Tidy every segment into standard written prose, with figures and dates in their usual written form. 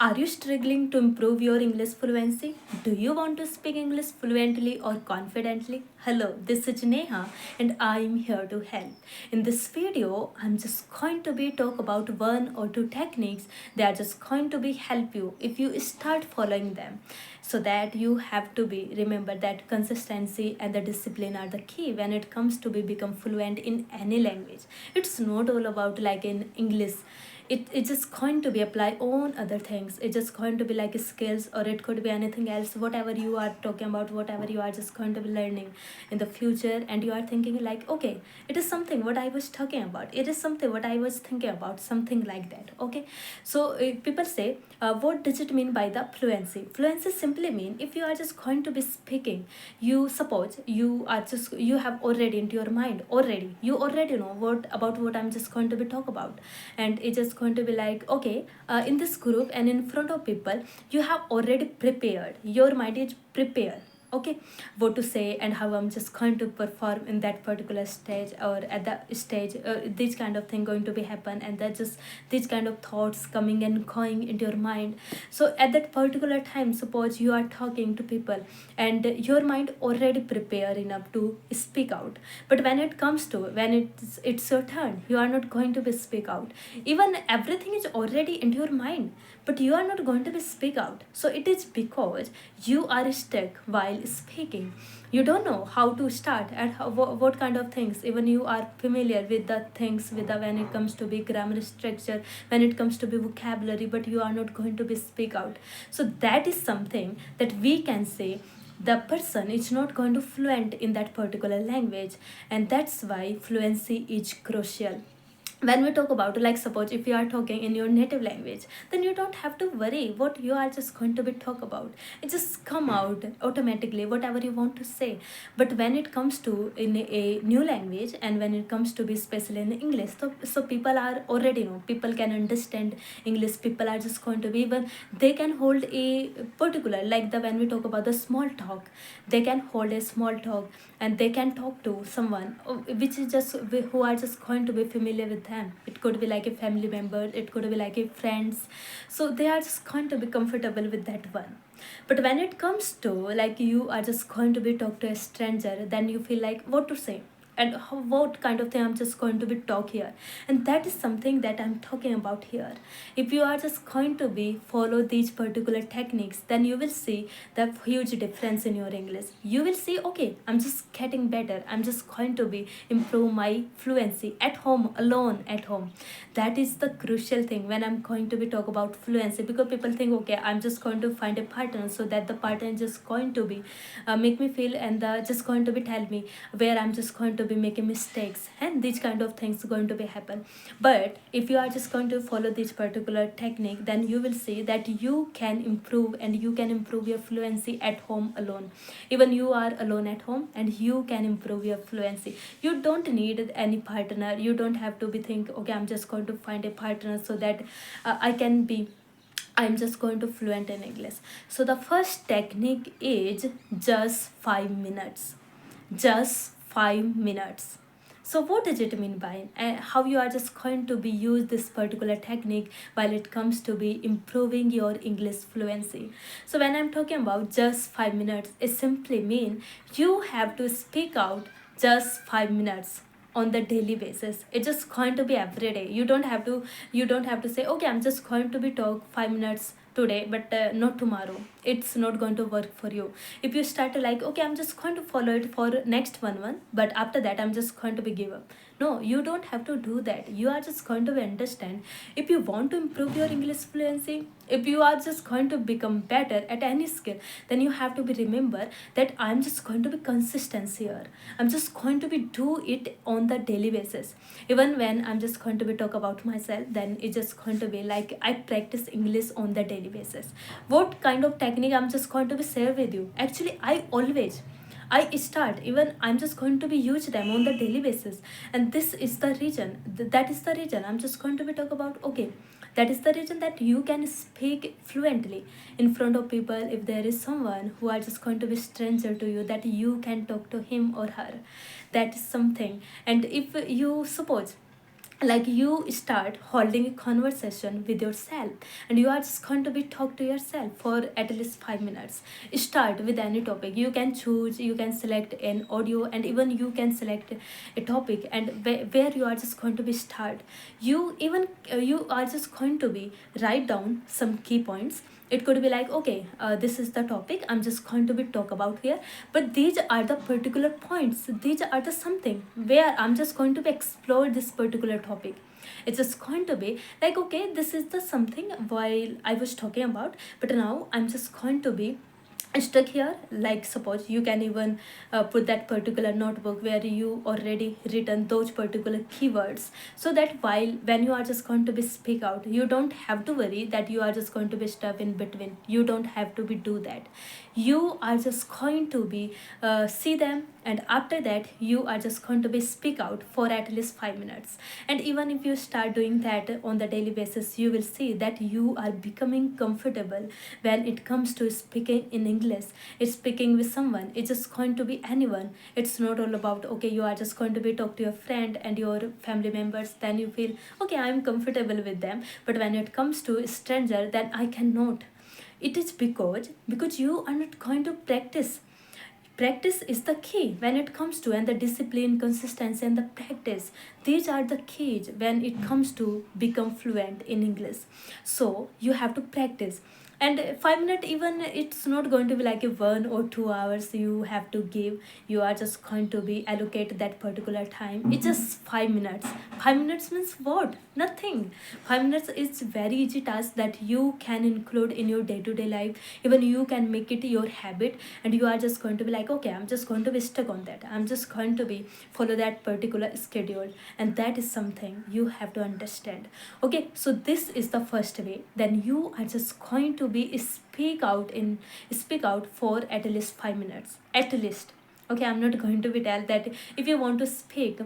Are you struggling to improve your English fluency? Do you want to speak English fluently or confidently? Hello, this is Neha and I am here to help. In this video, I'm just going to be talk about one or two techniques that are just going to be help you if you start following them. So that you have to be remember that consistency and the discipline are the key when it comes to be become fluent in any language. It's not all about like in English, it's just going to be apply on other things. It's just going to be like skills, or it could be anything else, whatever you are talking about, whatever you are just going to be learning in the future, and you are thinking like, okay, it is something what I was talking about, it is something what I was thinking about, something like that. Okay, so people say, what does it mean by the fluency simply mean if you are just going to be speaking, you suppose you are just you have already into your mind, already you already know what about what I'm just going to be talk about, and it's just going to be like, okay, in this group and in front of people, you have already prepared, your mind is prepared, okay, what to say and how I'm just going to perform in that particular stage, or at the stage, this kind of thing going to be happen, and that just these kind of thoughts coming and going into your mind. So at that particular time, suppose you are talking to people and your mind already prepared enough to speak out, but when it comes to when it's your turn, you are not going to be speak out, even everything is already into your mind, but you are not going to be speak out. So it is because you are stuck while speaking. You don't know how to start and how, what kind of things, even you are familiar with the things with the when it comes to be grammar structure, when it comes to be vocabulary, but you are not going to be speak out. So that is something that we can say the person is not going to fluent in that particular language, and that's why fluency is crucial. When we talk about, like, suppose if you are talking in your native language, then you don't have to worry what you are just going to be talk about. It just come out automatically whatever you want to say. But when it comes to in a new language, and when it comes to be especially in English, so people are already know, people can understand English, people are just going to be, even they can hold a particular, like the when we talk about the small talk, they can hold a small talk, and they can talk to someone, which is just who are just going to be familiar with them. It could be like a family member, it could be like a friends, so they are just going to be comfortable with that one. But when it comes to like you are just going to be talk to a stranger, then you feel like what to say and how, what kind of thing I'm just going to be talk here, and that is something that I'm talking about here. If you are just going to be follow these particular techniques, then you will see the huge difference in your English. You will see, okay, I'm just getting better, I'm just going to be improve my fluency at home, alone at home. That is the crucial thing when I'm going to be talk about fluency, because people think, okay, I'm just going to find a partner, so that the partner is just going to be make me feel, and just going to be tell me where I'm just going to be making mistakes, and these kind of things going to be happen. But if you are just going to follow this particular technique, then you will see that you can improve, and you can improve your fluency at home alone. Even you are alone at home, and you can improve your fluency. You don't need any partner, you don't have to be think, okay, I'm just going to find a partner so that I can be, I'm just going to fluent in English. So the first technique is just 5 minutes. Just 5 minutes. So what does it mean by, and how you are just going to be use this particular technique while it comes to be improving your English fluency? So when I'm talking about just 5 minutes, it simply mean you have to speak out just 5 minutes on the daily basis. It's just going to be every day. You don't have to say, okay, I'm just going to be talk 5 minutes today, but not tomorrow. It's not going to work for you. If you start like, okay, I'm just going to follow it for next one month, but after that I'm just going to be give up. No, you don't have to do that. You are just going to be understand, if you want to improve your English fluency, if you are just going to become better at any skill, then you have to be remember that I'm just going to be consistent here. I'm just going to be do it on the daily basis. Even when I'm just going to be talk about myself, then it's just going to be like I practice English on the daily basis. What kind of technique I'm just going to be share with you? Actually, I start, even I'm just going to be use them on the daily basis, and this is the reason, that is the reason I'm just going to be talk about, okay, that is the reason that you can speak fluently in front of people. If there is someone who are just going to be stranger to you, that you can talk to him or her, that is something. And if you suppose like you start holding a conversation with yourself, and you are just going to be talk to yourself for at least 5 minutes. Start with any topic. You can choose, you can select an audio, and even you can select a topic, and where you are just going to be start. You even you are just going to be write down some key points. It could be like, okay, this is the topic I'm just going to be talk about here, but these are the particular points, these are the something where I'm just going to be explore this particular topic. It's just going to be like, okay, this is the something while I was talking about, but now I'm just going to be stuck here. Like suppose you can even put that particular notebook where you already written those particular keywords, so that while when you are just going to be speak out, you don't have to worry that you are just going to be stuck in between. You don't have to be do that. You are just going to be see them, and after that you are just going to be speak out for at least 5 minutes. And even if you start doing that on the daily basis, you will see that you are becoming comfortable when it comes to speaking in English. It's speaking with someone, it's just going to be anyone. It's not all about, okay, you are just going to be talk to your friend and your family members, then you feel okay, I'm comfortable with them. But when it comes to a stranger, then I cannot. It is because you are not going to practice. Practice is the key when it comes to, and the discipline, consistency, and the practice, these are the keys when it comes to become fluent in English. So you have to practice. And 5 minutes, even it's not going to be like a 1 or 2 hours you have to give. You are just going to be allocate that particular time. It's just 5 minutes. 5 minutes means what? Nothing. 5 minutes is very easy task that you can include in your day-to-day life. Even you can make it your habit, and you are just going to be like, okay, I'm just going to be stuck on that, I'm just going to be follow that particular schedule. And that is something you have to understand. Okay, so this is the first way. Then you are just going to be speak out for at least 5 minutes, at least. Okay, I'm not going to be tell that if you want to speak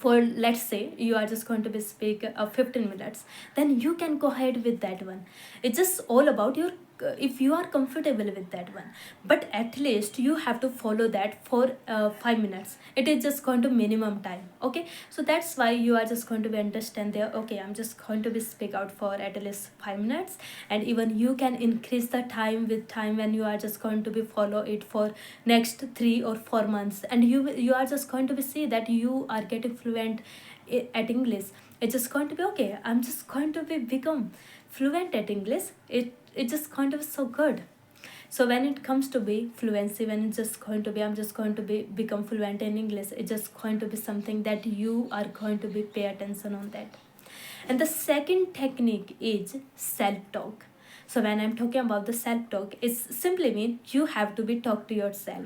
for, let's say you are just going to be speak 15 minutes, then you can go ahead with that one. It's just all about your if you are comfortable with that one. But at least you have to follow that for 5 minutes. It is just going to minimum time. Okay, so that's why you are just going to be understand there, okay, I'm just going to be speak out for at least 5 minutes. And even you can increase the time with time when you are just going to be follow it for next 3 or 4 months, and you are just going to be see that you are getting fluent at English. It's just going to be okay, I'm just going to be become fluent at English. It's just going to be so good. So when it comes to be fluency, when it's just going to be, I'm just going to be become fluent in English, it's just going to be something that you are going to be pay attention on that. And the second technique is self-talk. So when I'm talking about the self-talk, it simply mean you have to be talk to yourself.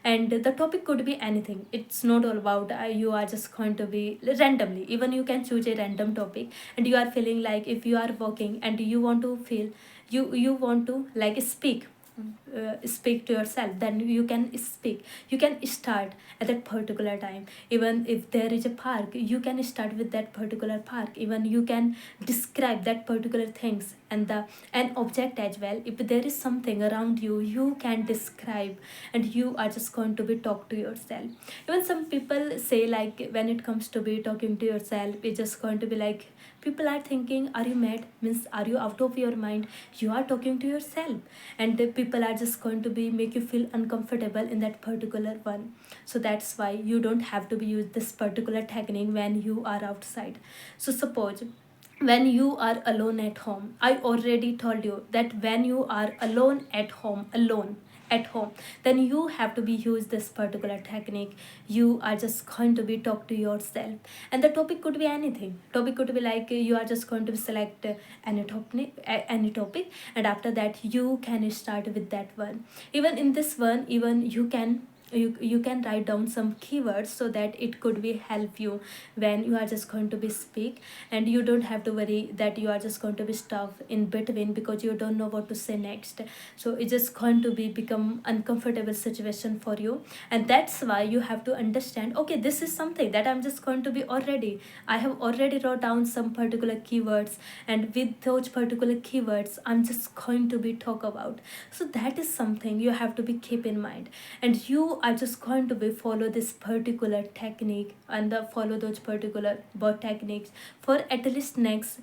And the topic could be anything. It's not all about you are just going to be randomly. Even you can choose a random topic, and you are feeling like if you are working and you want to feel you want to like speak to yourself, then you can speak. You can start at that particular time. Even if there is a park, you can start with that particular park. Even you can describe that particular things, and the an object as well. If there is something around you, you can describe, and you are just going to be talk to yourself. Even some people say like when it comes to be talking to yourself, it's just going to be like people are thinking, are you mad, means are you out of your mind? You are talking to yourself. And the people are just going to be make you feel uncomfortable in that particular one. So that's why you don't have to be use this particular technique when you are outside. So suppose when you are alone at home, I already told you that when you are alone at home, then you have to be use this particular technique. You are just going to be talk to yourself, and the topic could be anything. Topic could be like you are just going to select any topic, and after that you can start with that one. Even in this one, even you can write down some keywords, so that it could be help you when you are just going to be speak. And you don't have to worry that you are just going to be stuck in between because you don't know what to say next. So it's just going to be become uncomfortable situation for you. And that's why you have to understand, okay, this is something that I'm just going to be already, I have already wrote down some particular keywords, and with those particular keywords I'm just going to be talk about. So that is something you have to be keep in mind. And you are just going to be follow this particular technique and follow those particular word techniques for at least next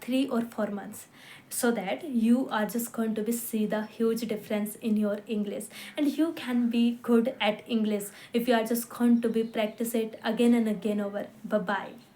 3 or 4 months, so that you are just going to be see the huge difference in your English, and you can be good at English if you are just going to be practice it again and again over. Bye bye.